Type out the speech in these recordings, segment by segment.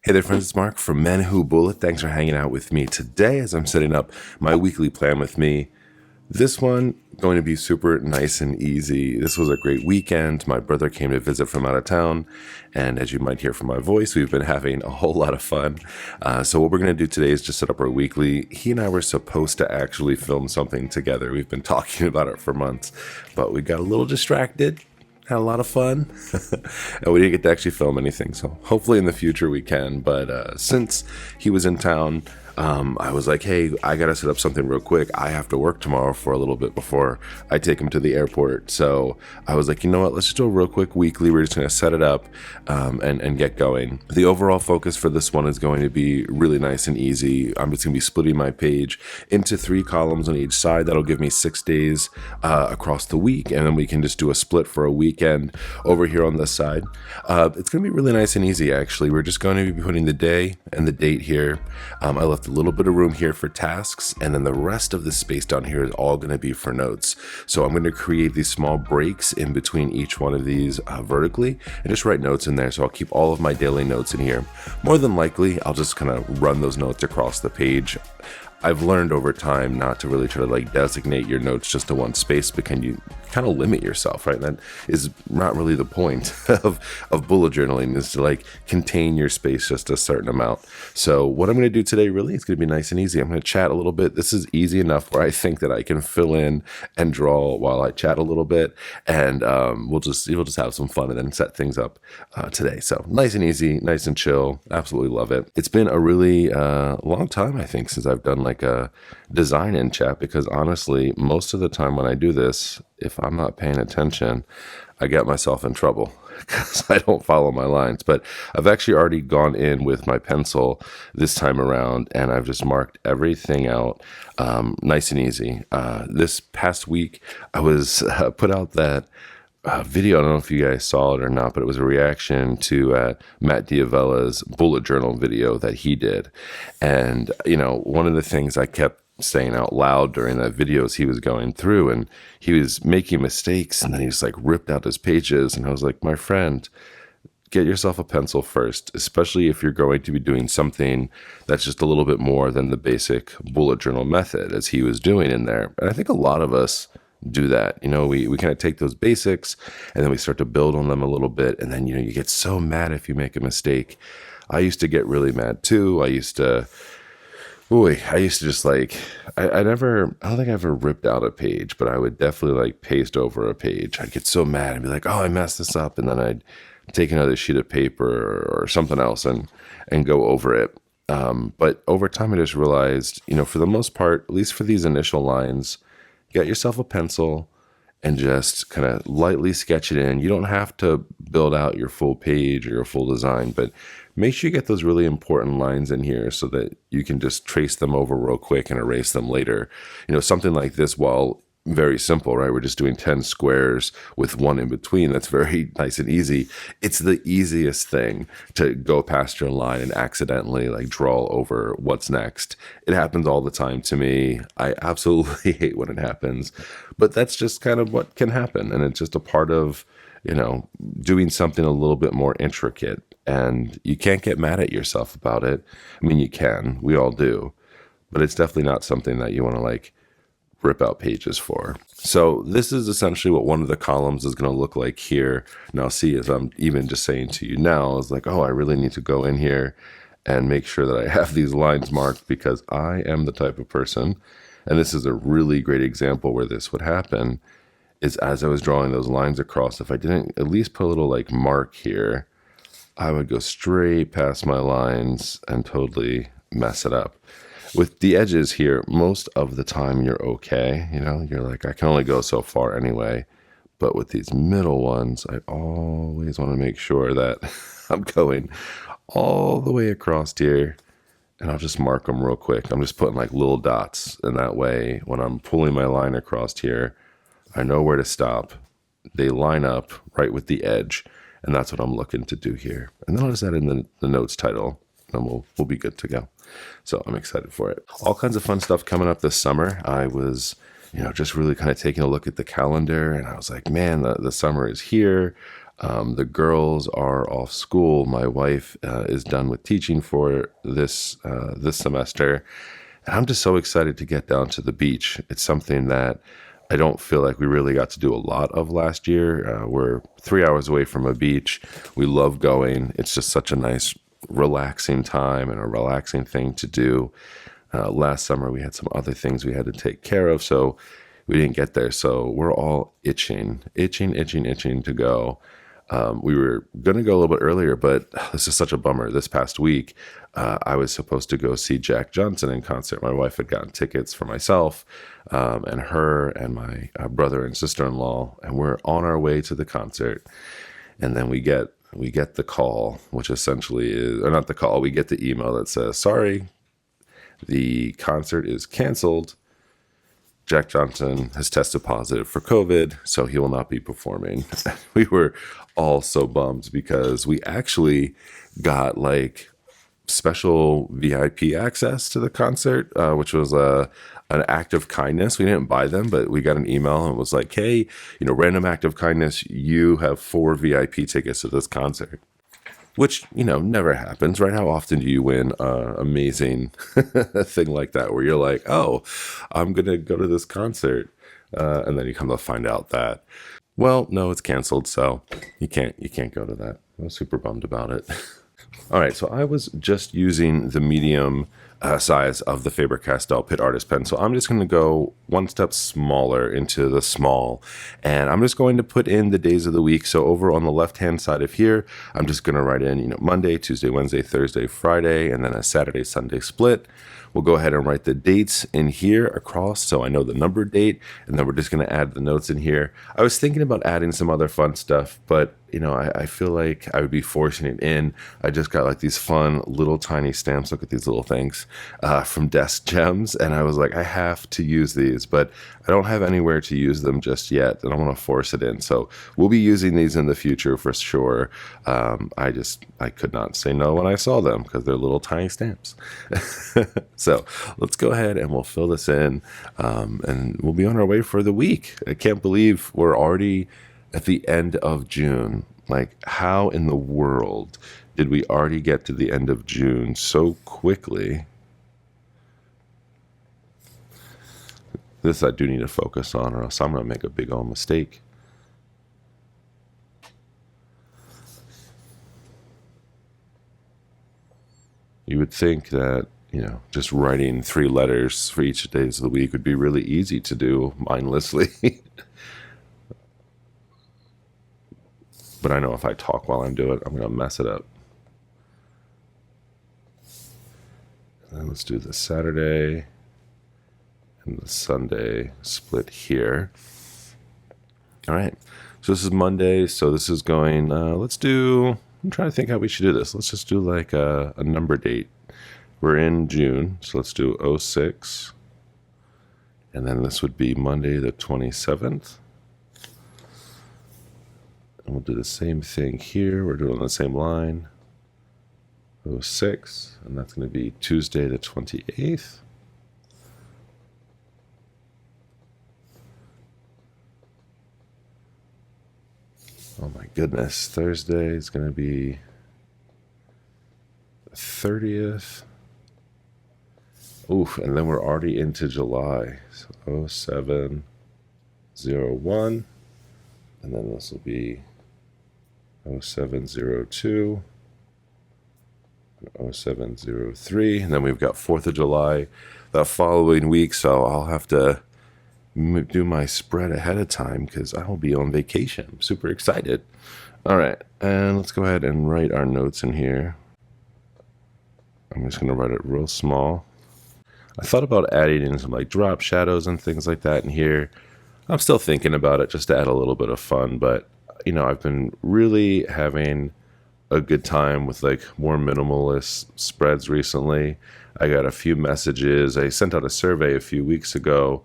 Hey there, friends. It's Mark from Men Who Bullet. Thanks for hanging out with me today as I'm setting up my weekly plan with me. This one going to be super nice and easy. This was a great weekend. My brother came to visit from out of town, and as you might hear from my voice, we've been having a whole lot of fun. So what we're going to do today is just set up our weekly. He and I were supposed to actually film something together. We've been talking about it for months, but we got a little distracted. Had a lot of fun, and we didn't get to actually film anything. So hopefully in the future we can. But since he was in town, I was like, hey, I got to set up something real quick. I have to work tomorrow for a little bit before I take him to the airport. So I was like, you know what, let's just do a real quick weekly. We're just going to set it up and get going. The overall focus for this one is going to be really nice and easy. I'm just going to be splitting my page into 3 columns on each side. That'll give me 6 days across the week, and then we can just do a split for a weekend over here on this side. It's going to be really nice and easy, actually. We're just going to be putting the day and the date here. I left a little bit of room here for tasks, and then the rest of the space down here is all going to be for notes. So I'm going to create these small breaks in between each one of these vertically and just write notes in there. So I'll keep all of my daily notes in here. More than likely, I'll just kind of run those notes across the page. I've learned over time not to really try to like designate your notes just to one space, because you kind of limit yourself, right? That is not really the point of bullet journaling, is to like contain your space just a certain amount. So what I'm going to do today really is going to be nice and easy. I'm going to chat a little bit. This is easy enough where I think that I can fill in and draw while I chat a little bit, and we'll just have some fun and then set things up today. So nice and easy, nice and chill. Absolutely love it. It's been a really long time, I think, since I've done like a design in chat, because honestly, most of the time when I do this, if I'm not paying attention, I get myself in trouble because I don't follow my lines. But I've actually already gone in with my pencil this time around, and I've just marked everything out nice and easy. This past week, I was put out that video. I don't know if you guys saw it or not, but it was a reaction to Matt Diavella's bullet journal video that he did. And, you know, one of the things I kept saying out loud during that video as he was going through, and he was making mistakes, and then he just like ripped out his pages, and I was like, my friend, get yourself a pencil first, especially if you're going to be doing something that's just a little bit more than the basic bullet journal method, as he was doing in there. And I think a lot of us do that. You know, we kind of take those basics and then we start to build on them a little bit, and then, you know, you get so mad if you make a mistake. I used to get really mad too. I used to just like, I don't think I ever ripped out a page, but I would definitely like paste over a page. I'd get so mad and be like, oh, I messed this up. And then I'd take another sheet of paper or something else and go over it. But over time, I just realized, you know, for the most part, at least for these initial lines, get yourself a pencil and just kind of lightly sketch it in. You don't have to build out your full page or your full design, but make sure you get those really important lines in here so that you can just trace them over real quick and erase them later. You know, something like this, while very simple, right? We're just doing 10 squares with one in between. That's very nice and easy. It's the easiest thing to go past your line and accidentally like draw over what's next. It happens all the time to me. I absolutely hate when it happens, but that's just kind of what can happen. And it's just a part of, you know, doing something a little bit more intricate, and you can't get mad at yourself about it. I mean, you can, we all do, but it's definitely not something that you want to like rip out pages for. So this is essentially what one of the columns is going to look like here. Now see, as I'm even just saying to you now, is like, oh, I really need to go in here and make sure that I have these lines marked, because I am the type of person, and this is a really great example where this would happen, is as I was drawing those lines across, if I didn't at least put a little like mark here, I would go straight past my lines and totally mess it up. With the edges here, most of the time you're okay. You know, you're like, I can only go so far anyway. But with these middle ones, I always want to make sure that I'm going all the way across here, and I'll just mark them real quick. I'm just putting like little dots, and that way when I'm pulling my line across here, I know where to stop. They line up right with the edge, and that's what I'm looking to do here. And then I'll just add in the notes title, and we'll be good to go. So I'm excited for it. All kinds of fun stuff coming up this summer. I was, you know, just really kind of taking a look at the calendar, and I was like, man, the summer is here. The girls are off school. My wife is done with teaching for this semester. And I'm just so excited to get down to the beach. It's something that I don't feel like we really got to do a lot of last year. We're 3 hours away from a beach. We love going. It's just such a nice, relaxing time and a relaxing thing to do. Last summer, we had some other things we had to take care of, so we didn't get there. So we're all itching to go. We were going to go a little bit earlier, but this is such a bummer. This past week, I was supposed to go see Jack Johnson in concert. My wife had gotten tickets for myself and her and my brother and sister-in-law, and we're on our way to the concert. And then we get the call, which essentially is, or not the call, we get the email that says, sorry, the concert is canceled. Jack Johnson has tested positive for COVID, so he will not be performing. We were all so bummed because we actually got like special VIP access to the concert, which was an act of kindness. We didn't buy them, but we got an email and it was like, hey, random act of kindness, you have 4 VIP tickets to this concert. Which, never happens, right? How often do you win an amazing thing like that where you're like, oh, I'm going to go to this concert. And then you come to find out that, well, no, it's canceled. So you can't go to that. I was super bummed about it. All right. So I was just using the medium size of the Faber-Castell Pitt Artist Pen. So I'm just going to go one step smaller into the small, and I'm just going to put in the days of the week. So over on the left-hand side of here, I'm just going to write in, Monday, Tuesday, Wednesday, Thursday, Friday, and then a Saturday, Sunday split. We'll go ahead and write the dates in here across so I know the numbered date, and then we're just going to add the notes in here. I was thinking about adding some other fun stuff, but I feel like I would be forcing it in. I just got like these fun little tiny stamps. Look at these little things from Desk Gems, and I was like, I have to use these, but I don't have anywhere to use them just yet, and I want to force it in. So we'll be using these in the future for sure. I could not say no when I saw them because they're little tiny stamps. So let's go ahead and we'll fill this in, and we'll be on our way for the week. I can't believe we're already at the end of June. Like, how in the world did we already get to the end of June so quickly? This I do need to focus on, or else I'm going to make a big old mistake. You would think that, just writing 3 letters for each days of the week would be really easy to do mindlessly. But I know if I talk while I'm doing it, I'm going to mess it up. And then let's do the Saturday and the Sunday split here. All right. So this is Monday. So this is going, I'm trying to think how we should do this. Let's just do like a number date. We're in June. So let's do 06. And then this would be Monday the 27th. And we'll do the same thing here. We're doing the same line. 06. And that's going to be Tuesday the 28th. Oh my goodness. Thursday is going to be the 30th. Oof, and then we're already into July. So 0701. And then this will be 0702. 0703. And then we've got 4th of July the following week. So I'll have to do my spread ahead of time because I will be on vacation. I'm super excited. All right, and let's go ahead and write our notes in here. I'm just going to write it real small. I thought about adding in some like drop shadows and things like that in here. I'm still thinking about it just to add a little bit of fun, but I've been really having a good time with like more minimalist spreads recently. I got a few messages. I sent out a survey a few weeks ago,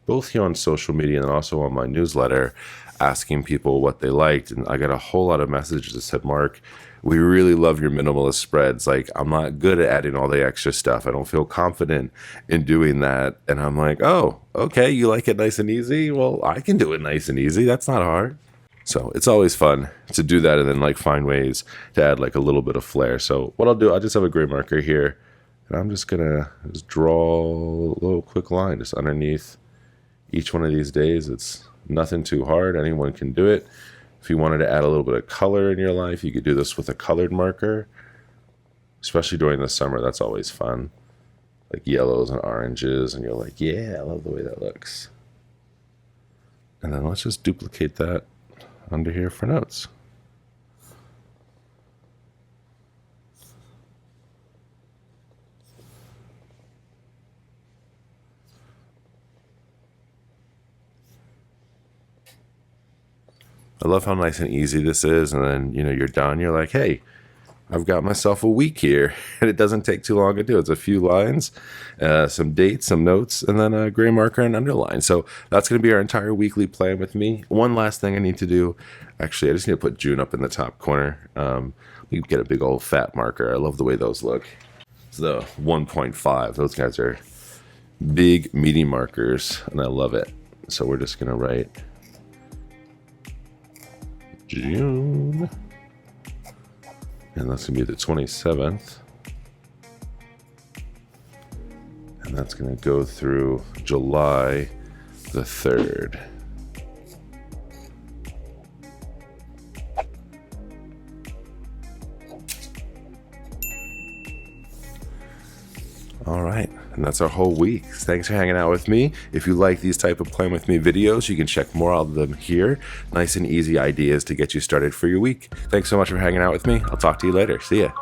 both here on social media and also on my newsletter, asking people what they liked. And I got a whole lot of messages that said, Mark, we really love your minimalist spreads. Like, I'm not good at adding all the extra stuff. I don't feel confident in doing that. And I'm like, oh, okay, you like it nice and easy? Well, I can do it nice and easy. That's not hard. So it's always fun to do that and then like find ways to add like a little bit of flair. So what I'll do, I'll just have a gray marker here and I'm just gonna just draw a little quick line just underneath each one of these days. It's nothing too hard. Anyone can do it. If you wanted to add a little bit of color in your life, you could do this with a colored marker, especially during the summer. That's always fun. Like yellows and oranges, and you're like, yeah, I love the way that looks. And then let's just duplicate that under here for notes. I love how nice and easy this is, and then you're done. You're like, hey, I've got myself a week here, and it doesn't take too long to do. It's a few lines, some dates, some notes, and then a gray marker and underline. So that's going to be our entire weekly plan with me. One last thing I need to do. Actually, I just need to put June up in the top corner. We get a big old fat marker. I love the way those look. It's the 1.5. Those guys are big, meaty markers, and I love it. So we're just going to write June. And that's going to be the 27th. And that's going to go through July the 3rd. All right. And that's our whole week. Thanks for hanging out with me. If you like these type of Plan With Me videos, you can check more of them here. Nice and easy ideas to get you started for your week. Thanks so much for hanging out with me. I'll talk to you later. See ya.